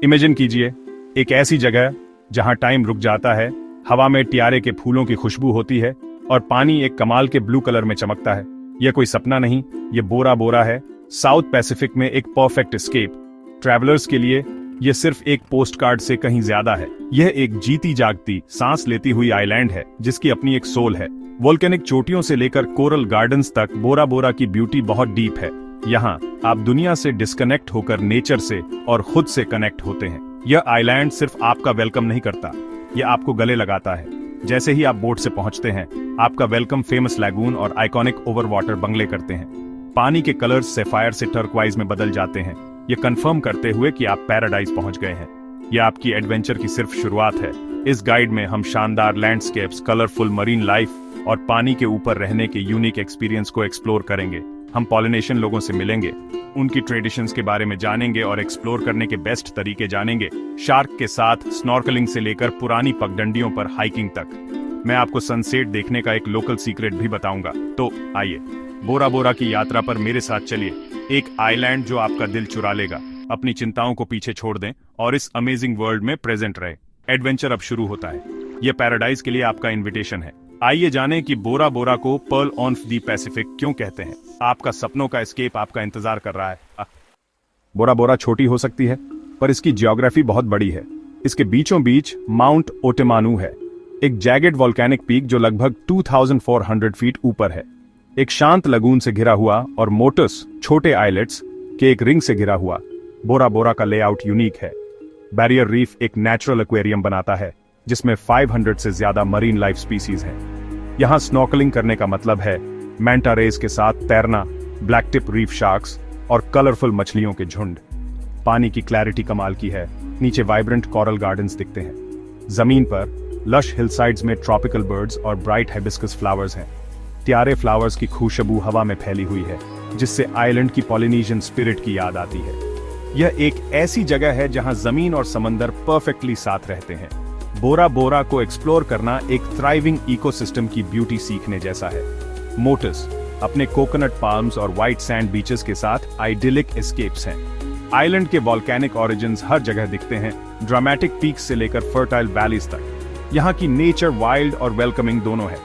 Imagine कीजिए, एक ऐसी जगह जहां टाइम रुक जाता है, हवा में टियारे के फूलों की खुशबू होती है और पानी एक कमाल के ब्लू कलर में चमकता है। यह कोई सपना नहीं, यह बोरा बोरा है, साउथ पैसिफिक में एक परफेक्ट एस्केप। ट्रैवलर्स के लिए यह सिर्फ एक पोस्ट कार्ड से कहीं ज्यादा है। यह एक जीती जागती, सांस लेती हुई आइलैंड है जिसकी अपनी एक सोल है। वोल्केनिक चोटियों से लेकर कोरल गार्डन्स तक बोरा बोरा की ब्यूटी बहुत डीप है। यहाँ आप दुनिया से डिस्कनेक्ट होकर नेचर से और खुद से कनेक्ट होते हैं। यह आइलैंड सिर्फ आपका वेलकम नहीं करता, यह आपको गले लगाता है। जैसे ही आप बोट से पहुंचते हैं, आपका वेलकम फेमस लैगून और आइकॉनिक ओवर वाटर बंगले करते हैं। पानी के कलर्स सैफायर से टर्कवाइज में बदल जाते हैं, ये कंफर्म करते हुए कि आप पैराडाइज पहुंच गए हैं। यह आपकी एडवेंचर की सिर्फ शुरुआत है। इस गाइड में हम शानदार लैंडस्केप्स, कलरफुल मरीन लाइफ और पानी के ऊपर रहने के यूनिक एक्सपीरियंस को एक्सप्लोर करेंगे। हम पॉलिनेशियन लोगों से मिलेंगे, उनकी ट्रेडिशंस के बारे में जानेंगे और एक्सप्लोर करने के बेस्ट तरीके जानेंगे। शार्क के साथ स्नॉर्कलिंग से लेकर पुरानी पगडंडियों पर हाइकिंग तक। मैं आपको सनसेट देखने का एक लोकल सीक्रेट भी बताऊंगा। तो आइए, बोरा बोरा की यात्रा पर मेरे साथ चलिए। एक आइलैंड जो आपका दिल चुरा लेगा। अपनी चिंताओं को पीछे छोड़ दें और इस अमेजिंग वर्ल्ड में प्रेजेंट रहे। एडवेंचर अब शुरू होता है। यह पैराडाइज के लिए आपका इन्विटेशन है। आइए जानें कि बोरा बोरा को पर्ल ऑफ द पैसिफिक क्यों कहते हैं। आपका सपनों का एस्केप आपका इंतजार कर रहा है। बोरा बोरा छोटी हो सकती है, पर इसकी जियोग्राफी बहुत बड़ी है। इसके बीचों बीच माउंट ओटेमानू है, एक जैगेड वोल्केनिक पीक जो लगभग 2400 फीट ऊपर है। एक शांत लगून से घिरा हुआ और मोटस छोटे आइलेट्स के एक रिंग से घिरा हुआ। बोरा बोरा का लेआउट यूनिक है। बैरियर रीफ एक नेचुरल एक्वेरियम बनाता है जिसमें 500 से ज्यादा मरीन लाइफ स्पीसीज हैं। यहां स्नॉर्कलिंग करने का मतलब है मैंटा रेज के साथ तैरना, ब्लैक टिप रीफ शार्क्स और कलरफुल मछलियों के झुंड। पानी की क्लैरिटी कमाल की है। नीचे वाइब्रेंट कोरल गार्डन्स दिखते हैं। जमीन पर लश हिलसाइड्स में ट्रॉपिकल बर्ड्स और ब्राइट हाइबिस्कस फ्लावर्स हैं। प्यारे फ्लावर्स की खुशबू हवा में फैली हुई है जिससे आइलैंड की पॉलिनेशियन स्पिरिट की याद आती है। यह एक ऐसी जगह है जहां जमीन और समंदर परफेक्टली साथ रहते हैं। बोरा बोरा को एक्सप्लोर करना एक थ्राइविंग इकोसिस्टम की ब्यूटी सीखने जैसा है। मोटस अपने कोकोनट पाल्म्स और व्हाइट सैंड बीचेस के साथ आइडिलिक एस्केप्स हैं। आइलैंड के वोल्केनिक ओरिजिन्स हर जगह दिखते हैं, ड्रामेटिक पीक्स से लेकर फर्टाइल वैलीज तक। यहाँ की नेचर वाइल्ड और वेलकमिंग दोनों है।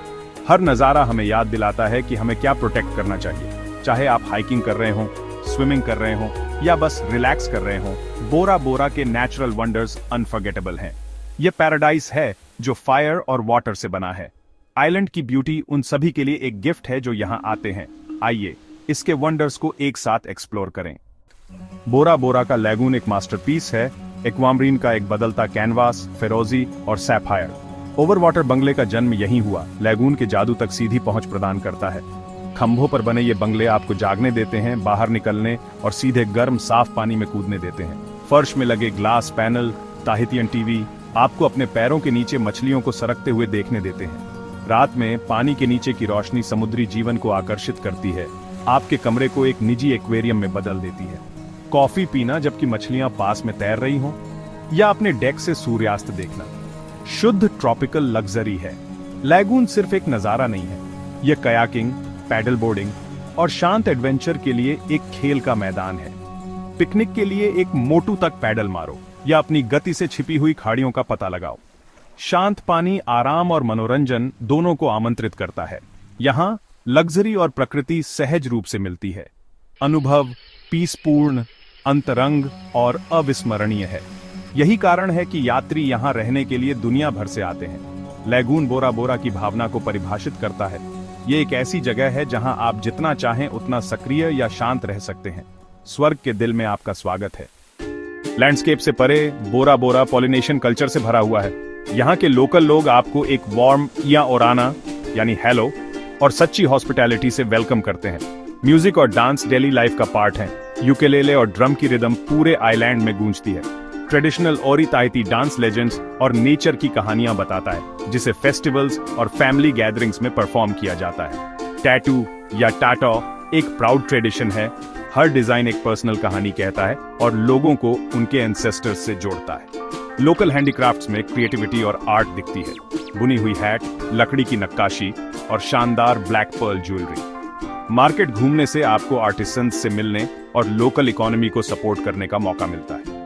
हर नजारा हमें याद दिलाता है कि हमें क्या प्रोटेक्ट करना चाहिए। चाहे आप हाइकिंग कर रहे हो, स्विमिंग कर रहे हो या बस रिलैक्स कर रहे हो, बोरा बोरा के नेचुरल वंडर्स अनफॉरगेटेबल हैं। यह पैराडाइज है जो फायर और वाटर से बना है। आइलैंड की ब्यूटी उन सभी के लिए एक गिफ्ट है जो यहाँ आते हैं। आइए इसके वंडर्स को एक साथ एक्सप्लोर करें। बोरा बोरा का लैगून एक मास्टरपीस है। एक्वामरीन का एक बदलता कैनवास, फेरोजी और सैफायर। ओवर वाटर बंगले का जन्म यहीं हुआ। लैगून के जादू तक सीधी पहुंच प्रदान करता है। खंभों पर बने ये बंगले आपको जागने देते हैं, बाहर निकलने और सीधे गर्म साफ पानी में कूदने देते हैं। फर्श में लगे ग्लास पैनल, ताहितियन टीवी आपको अपने पैरों के नीचे मछलियों को सरकते हुए देखने देते हैं। रात में पानी के नीचे की रोशनी समुद्री जीवन को आकर्षित करती है, आपके कमरे को एक निजी एक्वेरियम में बदल देती है। कॉफी पीना जबकि मछलियां पास में तैर रही हों, या अपने डेक से सूर्यास्त देखना, शुद्ध ट्रॉपिकल लग्जरी है। लैगून सिर्फ एक नजारा नहीं है, यह कयाकिंग, पैडल बोर्डिंग और शांत एडवेंचर के लिए एक खेल का मैदान है। पिकनिक के लिए एक मोटू तक पैडल मारो या अपनी गति से छिपी हुई खाड़ियों का पता लगाओ। शांत पानी आराम और मनोरंजन दोनों को आमंत्रित करता है। यहाँ लग्जरी और प्रकृति सहज रूप से मिलती है। अनुभव पीसपूर्ण, अंतरंग और अविस्मरणीय है। यही कारण है कि यात्री यहाँ रहने के लिए दुनिया भर से आते हैं। लैगून बोरा बोरा की भावना को परिभाषित करता है। ये एक ऐसी जगह है जहां आप जितना चाहें उतना सक्रिय या शांत रह सकते हैं। स्वर्ग के दिल में आपका स्वागत है। लैंडस्केप से परे बोरा बोरा पॉलिनेशियन कल्चर से भरा हुआ है। यहाँ के लोकल लोग आपको एक वार्म या ओराना यानी हेलो और सच्ची हॉस्पिटैलिटी से वेलकम करते हैं। म्यूजिक और डांस डेली लाइफ का पार्ट है। यूकेलेले और ड्रम की रिदम पूरे आइलैंड में गूंजती है। ट्रेडिशनल ओरी ताइती डांस लेजेंड्स और नेचर की कहानियां बताता है, जिसे फेस्टिवल्स और फैमिली गैदरिंग्स में परफॉर्म किया जाता है। टैटू या टाटो एक प्राउड ट्रेडिशन है। हर डिजाइन एक पर्सनल कहानी कहता है और लोगों को उनके एंसेस्टर्स से जोड़ता है। लोकल हैंडीक्राफ्ट्स में क्रिएटिविटी और आर्ट दिखती है। बुनी हुई हैट, लकड़ी की नक्काशी और शानदार ब्लैक पर्ल ज्वेलरी। मार्केट घूमने से आपको आर्टिसंस से मिलने और लोकल इकोनॉमी को सपोर्ट करने का मौका मिलता है।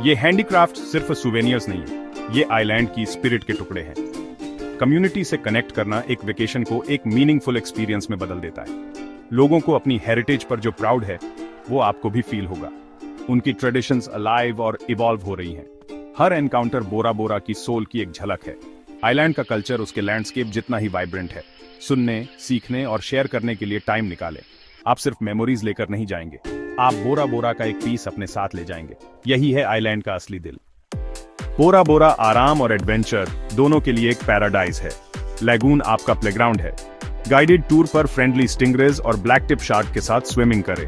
ये हैंडीक्राफ्ट सिर्फ सुवेनियर्स नहीं है, ये आइलैंड की स्पिरिट के टुकड़े हैं। कम्युनिटी से कनेक्ट करना एक वेकेशन को एक मीनिंगफुल एक्सपीरियंस में बदल देता है। लोगों को अपनी हेरिटेज पर जो प्राउड है वो आपको भी फील होगा। उनकी ट्रेडिशंस अलाइव और इवॉल्व हो रही हैं। हर एनकाउंटर बोरा बोरा की सोल की एक झलक है। आइलैंड का कल्चर उसके लैंडस्केप जितना ही वाइब्रेंट है। सुनने, सीखने और शेयर करने के लिए टाइम निकालें। आप सिर्फ मेमोरीज लेकर नहीं जाएंगे, आप बोरा बोरा का एक पीस अपने साथ ले जाएंगे। यही है आइलैंड का असली दिल। बोरा बोरा आराम और एडवेंचर दोनों के लिए एक पैराडाइज है। लैगून आपका प्लेग्राउंड है। गाइडेड टूर पर फ्रेंडली स्टिंगरेज और ब्लैक टिप शार्क के साथ स्विमिंग करें।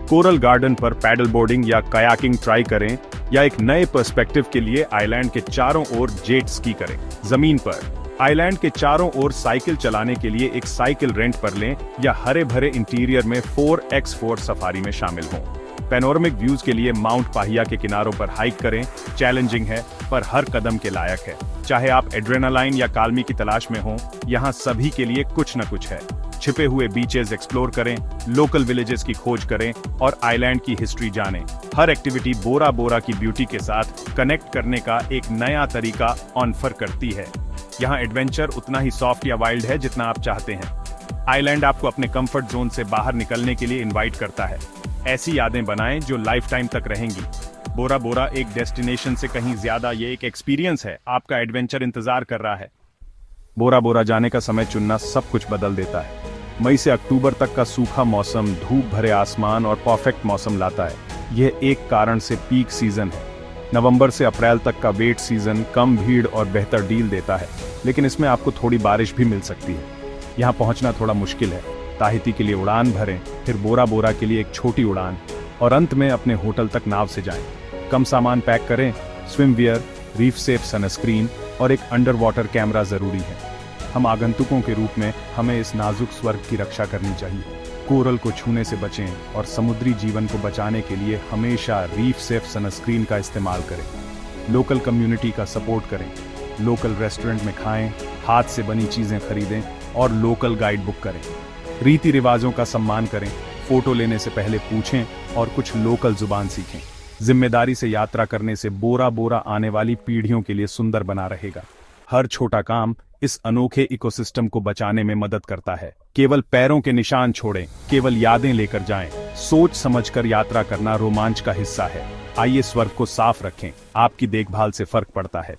कोरल गार्डन पर पैडल बोर्डिंग या कयाकिंग ट्राई करें, या एक नए पर्सपेक्टिव के लिए आइलैंड के चारों ओर जेट स्की करें। जमीन पर आइलैंड के चारों ओर साइकिल चलाने के लिए एक साइकिल रेंट पर लें, या हरे भरे इंटीरियर में 4x4 सफारी में शामिल हों। पैनोरमिक व्यूज के लिए माउंट पाहिया के किनारों पर हाइक करें। चैलेंजिंग है पर हर कदम के लायक है। चाहे आप एड्रेनालाइन या काल्मी की तलाश में हों, यहाँ सभी के लिए कुछ न कुछ है। छिपे हुए बीचेस एक्सप्लोर करें, लोकल विलेजेस की खोज करें और आइलैंड की हिस्ट्री जानें। हर एक्टिविटी बोरा बोरा की ब्यूटी के साथ कनेक्ट करने का एक नया तरीका ऑफर करती है। यहाँ एडवेंचर उतना ही सॉफ्ट या वाइल्ड है जितना आप चाहते हैं। आइलैंड आपको अपने कंफर्ट जोन से बाहर निकलने के लिए इनवाइट करता है। ऐसी यादें बनाएं जो लाइफ टाइम तक रहेंगी। बोरा बोरा एक डेस्टिनेशन से कहीं ज्यादा ये एक एक्सपीरियंस है। आपका एडवेंचर इंतजार कर रहा है। बोरा बोरा जाने का समय चुनना सब कुछ बदल देता है। मई से अक्टूबर तक का सूखा मौसम धूप भरे आसमान और परफेक्ट मौसम लाता है। यह एक कारण से पीक सीजन है। नवंबर से अप्रैल तक का वेट सीजन कम भीड़ और बेहतर डील देता है, लेकिन इसमें आपको थोड़ी बारिश भी मिल सकती है। यहाँ पहुंचना थोड़ा मुश्किल है। ताहिती के लिए उड़ान भरें, फिर बोरा बोरा के लिए एक छोटी उड़ान, और अंत में अपने होटल तक नाव से जाएं। कम सामान पैक करें। Swim wear, reef safe sunscreen और एक अंडर वाटर कैमरा जरूरी है। हम आगंतुकों के रूप में हमें इस नाजुक स्वर्ग की रक्षा करनी चाहिए। कोरल को छूने से बचें और समुद्री जीवन को बचाने के लिए हमेशा रीफ सेफ सनस्क्रीन का इस्तेमाल करें। लोकल कम्युनिटी का सपोर्ट करें। लोकल रेस्टोरेंट में खाएं, हाथ से बनी चीजें खरीदें और लोकल गाइड बुक करें। रीति रिवाजों का सम्मान करें। फोटो लेने से पहले पूछें और कुछ लोकल जुबान सीखें। जिम्मेदारी से यात्रा करने से बोरा बोरा आने वाली पीढ़ियों के लिए सुंदर बना रहेगा। हर छोटा काम इस अनोखे इकोसिस्टम को बचाने में मदद करता है। केवल पैरों के निशान छोड़ें, केवल यादें लेकर जाएं। सोच समझकर यात्रा करना रोमांच का हिस्सा है। आइए स्वर्ग को साफ रखें, आपकी देखभाल से फर्क पड़ता है।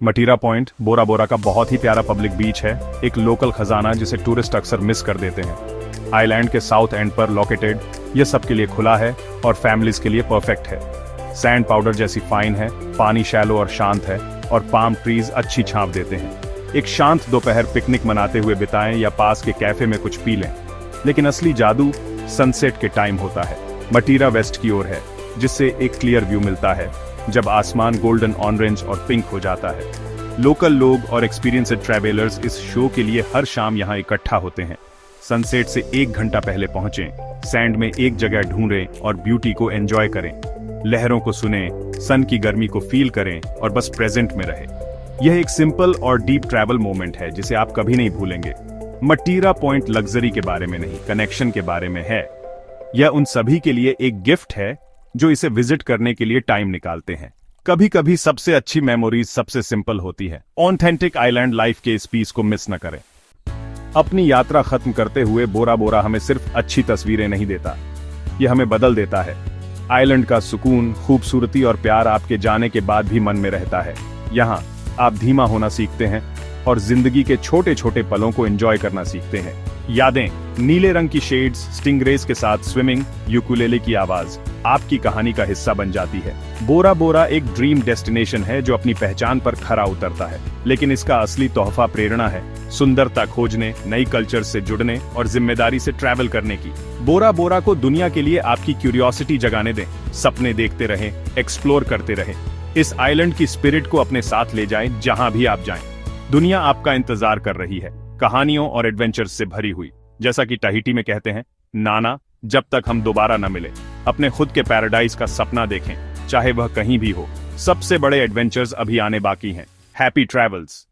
मटीरा पॉइंट बोरा बोरा का बहुत ही प्यारा पब्लिक बीच है, एक लोकल खजाना जिसे टूरिस्ट अक्सर मिस कर देते हैं। आइलैंड के साउथ एंड पर लोकेटेड, यह सबके लिए खुला है और फैमिलीज के लिए परफेक्ट है। सैंड पाउडर जैसी फाइन है, पानी शैलो और शांत है और पाम ट्रीज अच्छी छांव देते हैं। एक शांत दोपहर पिकनिक मनाते हुए बिताएं या पास के कैफे में कुछ पी लें। लेकिन असली जादू सनसेट के टाइम होता है। मटीरा वेस्ट की ओर है, जिससे एक क्लियर व्यू मिलता है जब आसमान गोल्डन ऑरेंज और पिंक हो जाता है। लोकल लोग और एक्सपीरियंस्ड ट्रैवलर्स इस शो के लिए हर शाम यहाँ इकट्ठा होते हैं। सनसेट से 1 घंटा पहले पहुंचें, सैंड में एक जगह ढूंढें और ब्यूटी को एंजॉय करें। लहरों को सुनें, सन की गर्मी को फील करें और बस प्रेजेंट में रहें। यह एक सिंपल और डीप ट्रैवल मोमेंट है जिसे आप कभी नहीं भूलेंगे। मटीरा पॉइंट लग्जरी के बारे में नहीं, कनेक्शन के बारे में है। यह उन सभी के लिए एक गिफ्ट है जो इसे विजिट करने के लिए टाइम निकालते हैं। कभी कभी सबसे अच्छी मेमोरीज सबसे सिंपल होती है। ऑथेंटिक आइलैंड लाइफ के इस पीस को मिस न करें। अपनी यात्रा खत्म करते हुए बोरा बोरा हमें सिर्फ अच्छी तस्वीरें नहीं देता, यह हमें बदल देता है। आइलैंड का सुकून, खूबसूरती और प्यार आपके जाने के बाद भी मन में रहता है। यहाँ आप धीमा होना सीखते हैं और जिंदगी के छोटे छोटे पलों को एंजॉय करना सीखते हैं। यादें, नीले रंग की शेड्स, स्टिंगरेज के साथ स्विमिंग, यूकुलेले की आवाज आपकी कहानी का हिस्सा बन जाती है। बोरा बोरा एक ड्रीम डेस्टिनेशन है जो अपनी पहचान पर खरा उतरता है, लेकिन इसका असली तोहफा प्रेरणा है। सुंदरता खोजने, नई कल्चर से जुड़ने और जिम्मेदारी से ट्रैवल करने की। बोरा बोरा को दुनिया के लिए आपकी क्यूरियोसिटी जगाने दें। सपने देखते रहें, एक्सप्लोर करते रहें। इस आइलैंड की स्पिरिट को अपने साथ ले जाएं जहां भी आप जाएं। दुनिया आपका इंतजार कर रही है, कहानियों और एडवेंचर्स से भरी हुई। जैसा कि टाहिटी में कहते हैं, नाना, जब तक हम दोबारा न मिले, अपने खुद के पैराडाइज का सपना देखें, चाहे वह कहीं भी हो। सबसे बड़े एडवेंचर्स अभी आने बाकी हैं। Happy travels.